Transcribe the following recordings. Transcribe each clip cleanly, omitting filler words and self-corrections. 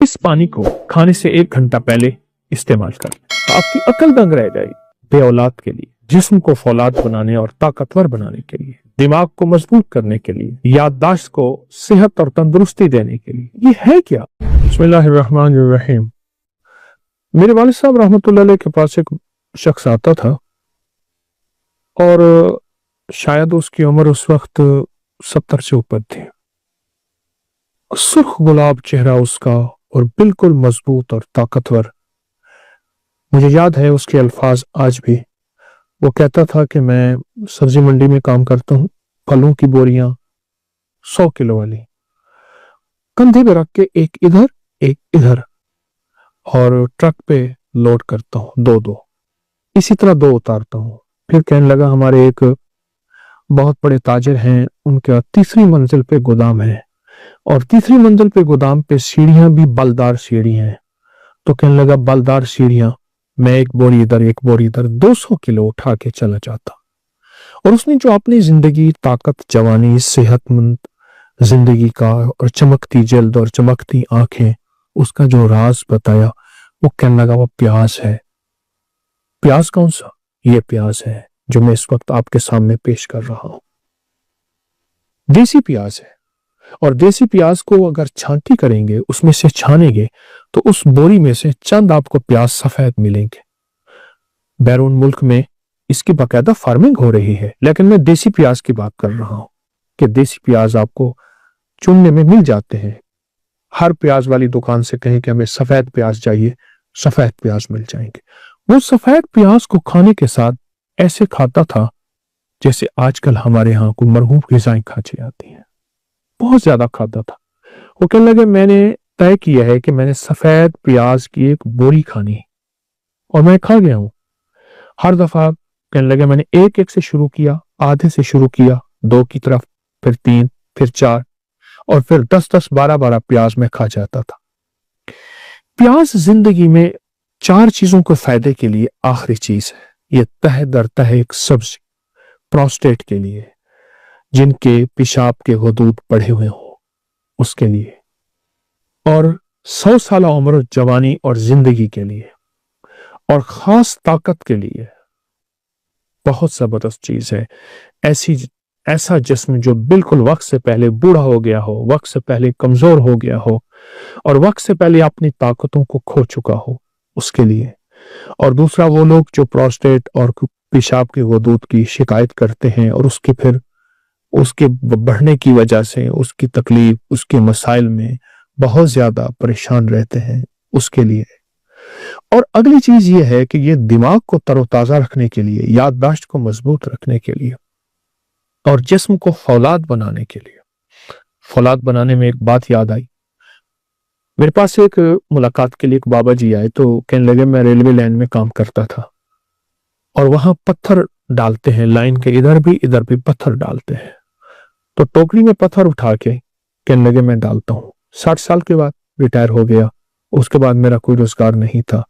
इस पानी को खाने से 1 घंटा पहले इस्तेमाल कर, आपकी अकल दंग रह जाएगी। बे औलाद के लिए, जिस्म को फौलाद बनाने और ताकतवर बनाने के लिए, दिमाग को मजबूत करने के लिए, याददाश्त को सेहत और तंदुरुस्ती देने के लिए, ये है क्या? बिस्मिल्लाहिर्रहमानिर्रहीम। मेरे वालिद साहब रहमतुल्लाह अलैह के पास एक शख्स आता था और शायद उसकी उम्र उस वक्त 70 से ऊपर थी। सुर्ख गुलाब चेहरा उसका और बिल्कुल मजबूत और ताकतवर। मुझे याद है उसके अल्फाज आज भी। वो कहता था कि मैं सब्जी मंडी में काम करता हूँ, फलों की बोरियां 100 किलो वाली कंधे पे रख के एक इधर एक इधर और ट्रक पे लोड करता हूँ, 2-2 इसी तरह 2 उतारता हूँ। फिर कहने लगा हमारे एक बहुत बड़े ताजिर हैं, उनका तीसरी मंजिल पे गोदाम है और तीसरी मंजिल पे गोदाम पे सीढ़ियां भी बलदार सीढ़ियां हैं। तो कहने लगा बलदार सीढ़ियां, मैं एक बोरी इधर 200 किलो उठा के चला जाता। और उसने जो अपनी जिंदगी, ताकत, जवानी, सेहतमंद जिंदगी का और चमकती जल्द और चमकती आंखें, उसका जो राज बताया, वो कहने लगा वो प्याज है। प्याज कौन सा? ये प्याज है जो मैं इस वक्त आपके सामने पेश कर रहा हूं। देसी प्याज है और देसी प्याज को अगर छांटी करेंगे, उसमें से छानेंगे, तो उस बोरी में से चंद आपको प्याज सफेद मिलेंगे। बैरून मुल्क में इसकी बाकायदा फार्मिंग हो रही है, लेकिन मैं देसी प्याज की बात कर रहा हूं कि देसी प्याज आपको चुनने में मिल जाते हैं। हर प्याज वाली दुकान से कहें कि हमें सफेद प्याज चाहिए, सफेद प्याज मिल जाएंगे। वो सफेद प्याज को खाने के साथ ऐसे खाता था जैसे आजकल हमारे यहाँ कोई मरहूफ ग़िज़ाएं खाची जाती हैं। बहुत ज्यादा खाता था। वो कहने लगे मैंने तय किया है कि मैंने सफेद प्याज की एक बोरी खानी और मैं खा गया हूं। हर दफा कहने लगे मैंने एक से शुरू किया, आधे से शुरू किया, 2 की तरफ, फिर 3, फिर 4 और फिर 10-10, 12-12 प्याज में खा जाता था। प्याज जिंदगी में 4 चीजों के फायदे के लिए आखिरी चीज है। ये तह दर तह एक सब्जी, प्रोस्टेट के लिए, जिनके पेशाब के हुदूद बढ़े हुए हों उसके लिए, और 100 साल उम्र, जवानी और जिंदगी के लिए, और खास ताकत के लिए बहुत जबरदस्त चीज है। ऐसा जिस्म जो बिल्कुल वक्त से पहले बूढ़ा हो गया हो, वक्त से पहले कमजोर हो गया हो और वक्त से पहले अपनी ताकतों को खो चुका हो, उसके लिए। और दूसरा वो लोग जो प्रोस्टेट और पेशाब के हुदूद की शिकायत करते हैं और उसके बढ़ने की वजह से उसकी तकलीफ, उसके मसाइल में बहुत ज्यादा परेशान रहते हैं, उसके लिए। और अगली चीज ये है कि ये दिमाग को तरोताजा रखने के लिए, याददाश्त को मजबूत रखने के लिए और जिस्म को फौलाद बनाने के लिए। फौलाद बनाने में एक बात याद आई। मेरे पास एक मुलाकात के लिए एक बाबा जी आए तो कहने लगे मैं रेलवे लाइन में काम करता था और वहां पत्थर डालते हैं, लाइन के इधर भी पत्थर डालते हैं। तो टोकरी में पत्थर उठा के कहने लगे मैं डालता हूँ। 60 साल के बाद रिटायर हो गया, उसके बाद मेरा कोई रोजगार नहीं था।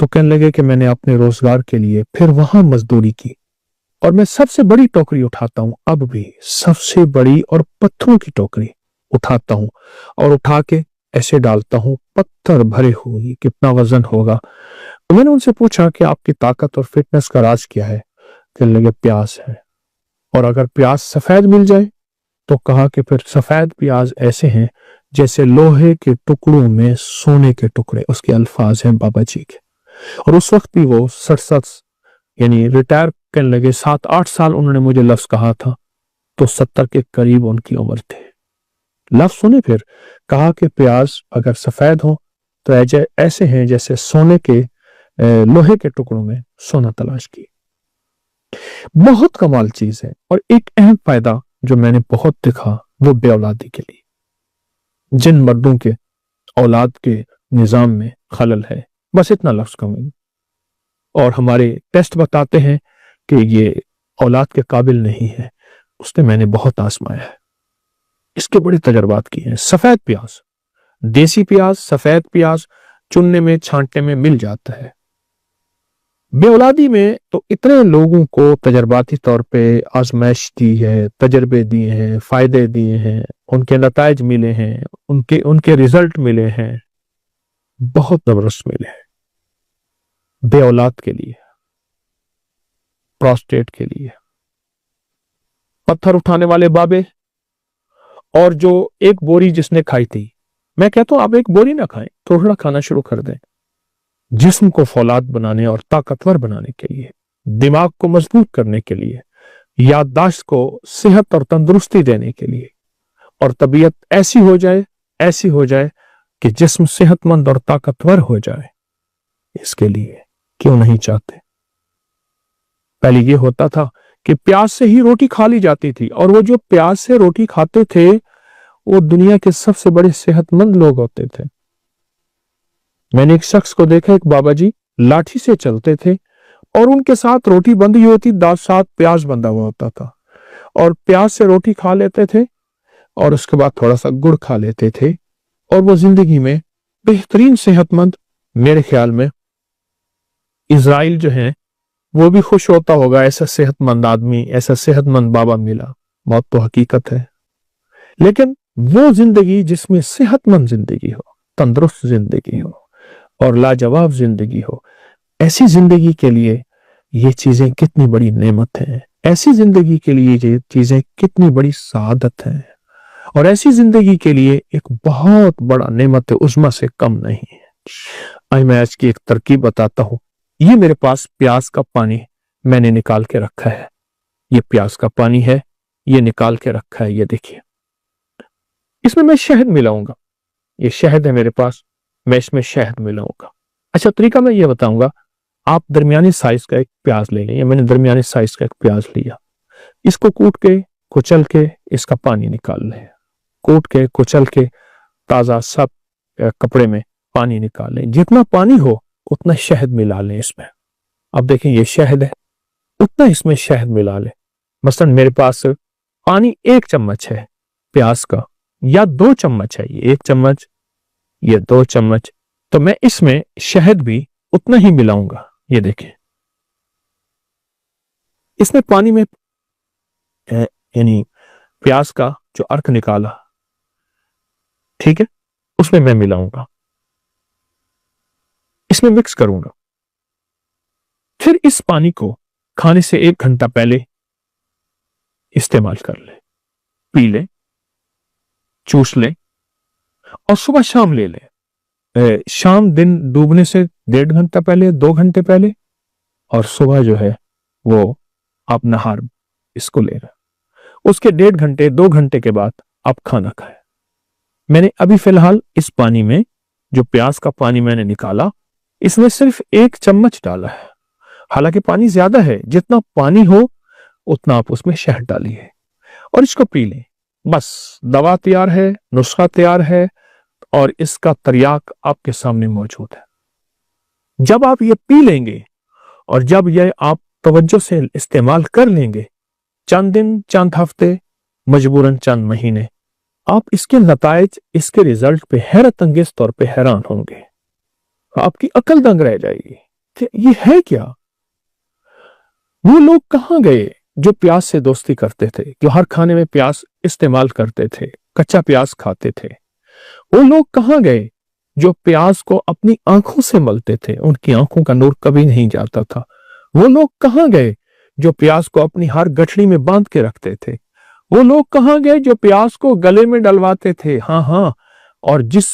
तो कहने लगे कि मैंने अपने रोजगार के लिए फिर वहां मजदूरी की और मैं सबसे बड़ी टोकरी उठाता हूँ, अब भी सबसे बड़ी और पत्थरों की टोकरी उठाता हूँ और उठा के ऐसे डालता हूँ, पत्थर भरे हुए, कितना वजन होगा। तो मैंने उनसे पूछा कि आपकी ताकत और फिटनेस का राज क्या है? कहने लगे प्याज है, और अगर प्याज सफेद मिल जाए तो कहा कि फिर सफेद प्याज ऐसे हैं जैसे लोहे के टुकड़ों में सोने के टुकड़े। उसके अल्फाज हैं बाबा जी के। और उस वक्त भी वो 67 यानी रिटायर करने लगे, 7-8 साल उन्होंने मुझे लफ्ज कहा था, तो 70 के करीब उनकी उम्र थे। लफ्ज सुने फिर, कहा कि प्याज अगर सफेद हो तो ऐसे हैं जैसे सोने के लोहे के टुकड़ों में सोना तलाश की। बहुत कमाल चीज है। और एक अहम फायदा जो मैंने बहुत देखा वो बेऔलादी के लिए। जिन मर्दों के औलाद के निजाम में खलल है, बस इतना लफ्ज कम है, और हमारे टेस्ट बताते हैं कि ये औलाद के काबिल नहीं है, उसने मैंने बहुत आजमाया है, इसके बड़े तजर्बात किए हैं। सफेद प्याज, देसी प्याज, सफेद प्याज चुनने में, छांटने में मिल जाता है। बेऔलादी में तो इतने लोगों को तजर्बाती तौर पे आजमाइश दी है, तजर्बे दिए हैं, फायदे दिए हैं, उनके नताइज मिले हैं, उनके रिजल्ट मिले हैं। बहुत जबरदस्त मिले हैं, बे औलाद के लिए, प्रोस्टेट के लिए, पत्थर उठाने वाले बाबे, और जो एक बोरी जिसने खाई थी। मैं कहता हूं आप एक बोरी ना खाएं, थोड़ा खाना शुरू कर दें। जिस्म को फौलाद बनाने और ताकतवर बनाने के लिए, दिमाग को मजबूत करने के लिए, याददाश्त को सेहत और तंदुरुस्ती देने के लिए, और तबीयत ऐसी हो जाए कि जिस्म सेहतमंद और ताकतवर हो जाए, इसके लिए क्यों नहीं चाहते? पहले ये होता था कि प्याज से ही रोटी खा ली जाती थी, और वो जो प्याज से रोटी खाते थे वो दुनिया के सबसे बड़े सेहतमंद लोग होते थे। मैंने एक शख्स को देखा, एक बाबा जी लाठी से चलते थे और उनके साथ रोटी बंधी होती, साथ प्याज बंधा हुआ होता था, और प्याज से रोटी खा लेते थे और उसके बाद थोड़ा सा गुड़ खा लेते थे, और वो जिंदगी में बेहतरीन सेहतमंद। मेरे ख्याल में इजराइल जो है वो भी खुश होता होगा, ऐसा सेहतमंद आदमी, ऐसा सेहतमंद बाबा मिला। मौत तो हकीकत है, लेकिन वो जिंदगी जिसमें सेहतमंद जिंदगी हो, तंदुरुस्त जिंदगी हो और लाजवाब जिंदगी हो, ऐसी जिंदगी के लिए ये चीजें कितनी बड़ी नेमत हैं, ऐसी जिंदगी के लिए ये चीजें कितनी बड़ी सआदत हैं, और ऐसी जिंदगी के लिए एक बहुत बड़ा नेमत उज़्मा से कम नहीं है। आज मैं आज की एक तरकीब बताता हूं। ये मेरे पास प्याज का पानी मैंने निकाल के रखा है, ये प्याज का पानी है, ये निकाल के रखा है, ये देखिए। इसमें मैं शहद मिलाऊंगा, ये शहद है मेरे पास, मैं इसमें शहद मिलाऊंगा। अच्छा, तरीका मैं ये बताऊंगा। आप दरमियानी साइज का एक प्याज ले लें, मैंने दरमियानी साइज का एक प्याज लिया, इसको कूट के कुचल के इसका पानी निकाल लें, कूट के कुचल के ताजा सब कपड़े में पानी निकाल लें। जितना पानी हो उतना शहद मिला लें इसमें। अब देखें ये शहद है, उतना इसमें शहद मिला लें। मसलन मेरे पास पानी 1 चम्मच है प्याज का, या 2 चम्मच है, ये 1 चम्मच, ये 2 चम्मच, तो मैं इसमें शहद भी उतना ही मिलाऊंगा। ये देखें, इसमें पानी में यानी प्याज का जो अर्क निकाला, ठीक है, उसमें मैं मिलाऊंगा, इसमें मिक्स करूंगा। फिर इस पानी को खाने से 1 घंटा पहले इस्तेमाल कर ले, पी ले, चूस ले, और सुबह शाम ले ले। शाम दिन डूबने से 1.5 घंटा पहले, 2 घंटे पहले, और सुबह जो है वो आप नहार इसको ले रहे। उसके 1.5 घंटे 2 घंटे के बाद आप खाना खाएं। मैंने अभी फिलहाल इस पानी में, जो प्याज का पानी मैंने निकाला, इसमें सिर्फ 1 चम्मच डाला है। हालांकि पानी ज्यादा है, जितना पानी हो उतना आप उसमें शहद डालिए और इसको पी लें। बस दवा तैयार है, नुस्खा तैयार है, और इसका तरियाक आपके सामने मौजूद है। जब आप ये पी लेंगे और जब ये आप तवज्जो से इस्तेमाल कर लेंगे, चंद दिन, चंद हफ्ते, मजबूरन चंद महीने, आप इसके नताइज, इसके रिजल्ट पे हैरत अंगेज तौर पे हैरान होंगे। आपकी अकल दंग रह जाएगी कि ये है क्या। वो लोग कहां गए जो प्याज से दोस्ती करते थे, जो हर खाने में प्याज इस्तेमाल करते थे, कच्चा प्याज खाते थे। वो लोग कहां गए जो प्याज को अपनी आंखों से मलते थे, उनकी आंखों का नूर कभी नहीं जाता था। वो लोग कहां गए जो प्याज को अपनी हर गठड़ी में बांध के रखते थे। वो लोग कहां गए जो प्याज को गले में डलवाते थे। हाँ, और जिस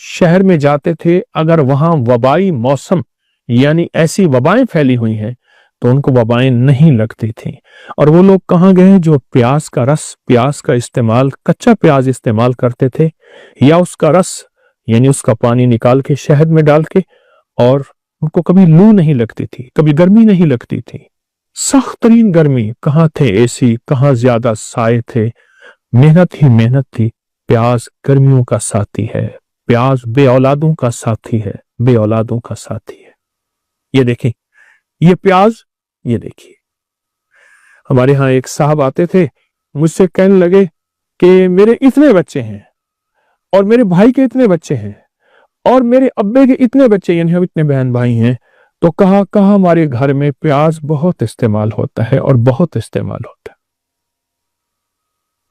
शहर में जाते थे, अगर वहां वबाई मौसम यानी ऐसी वबाएं फैली हुई हैं तो उनको वबाएं नहीं लगती थी। और वो लोग कहां गए जो प्याज का रस, प्याज का इस्तेमाल, कच्चा प्याज इस्तेमाल करते थे, या उसका रस यानी उसका पानी निकाल के शहद में डाल के, और उनको कभी लू नहीं लगती थी, कभी गर्मी नहीं लगती थी। सख्त तरीन गर्मी, कहां थे एसी, कहां ज्यादा साए थे, मेहनत ही मेहनत थी। प्याज गर्मियों का साथी है, प्याज बे औलादों का साथी है, बे औलादों का साथी है। ये देखिए, ये प्याज, ये देखिए। हमारे यहां एक साहब आते थे, मुझसे कहने लगे कि मेरे इतने बच्चे हैं, और मेरे भाई के इतने बच्चे हैं, और मेरे अब्बे के इतने बच्चे, यानी हम इतने बहन भाई हैं, तो कहा हमारे घर में प्याज बहुत इस्तेमाल होता है, और बहुत इस्तेमाल होता है।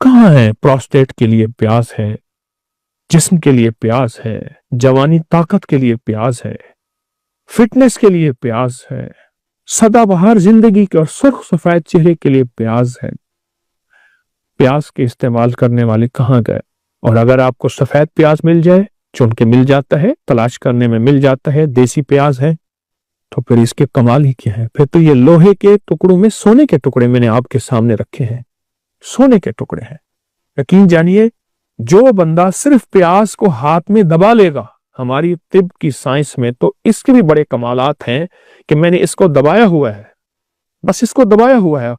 कहाँ है प्रोस्टेट के लिए प्याज है, जिस्म के लिए प्याज है, जवानी ताकत के लिए प्याज है, फिटनेस के लिए प्याज है, सदाबहार जिंदगी के और सुर्ख सफेद चेहरे के लिए प्याज है। प्याज के इस्तेमाल करने वाले कहाँ गए? और अगर आपको सफेद प्याज मिल जाए, चुन के मिल जाता है, तलाश करने में मिल जाता है, देसी प्याज है, तो फिर इसके कमाल ही क्या है? फिर तो ये लोहे के टुकड़ों में सोने के टुकड़े मैंने आपके सामने रखे हैं, सोने के टुकड़े हैं। यकीन जानिए, जो बंदा सिर्फ प्याज को हाथ में दबा लेगा, हमारी तिब की साइंस में तो इसके भी बड़े कमालात हैं कि मैंने इसको दबाया हुआ है, बस इसको दबाया हुआ है,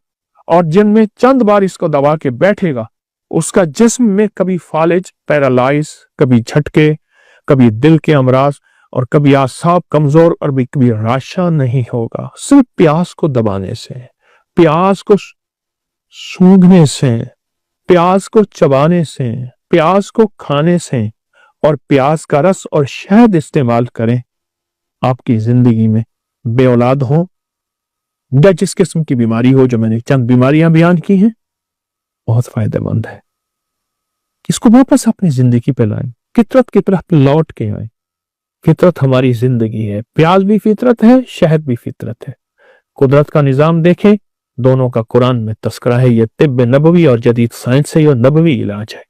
और जिनमें चंद बार इसको दबा के बैठेगा, उसका जिस्म में कभी फालिज, पैरालाइज, कभी झटके, कभी दिल के अमराज और कभी आसाब कमजोर और भी कभी राशा नहीं होगा। सिर्फ प्याज को दबाने से, प्याज को सूंघने से, प्याज को चबाने से, प्याज को खाने से और प्याज का रस और शहद इस्तेमाल करें। आपकी जिंदगी में बे औलाद हो या जिस किस्म की बीमारी हो, जो मैंने चंद बीमारियां बयान की हैं, बहुत फायदेमंद है। इसको वापस अपनी जिंदगी पे लाएं, फितरत की तरफ लौट के आए। फितरत हमारी जिंदगी है, प्याज भी फितरत है, शहद भी फितरत है। कुदरत का निजाम देखें, दोनों का कुरान में तस्करा है। यह तिब्ब नबवी और जदीद साइंस है, यह नबवी इलाज है।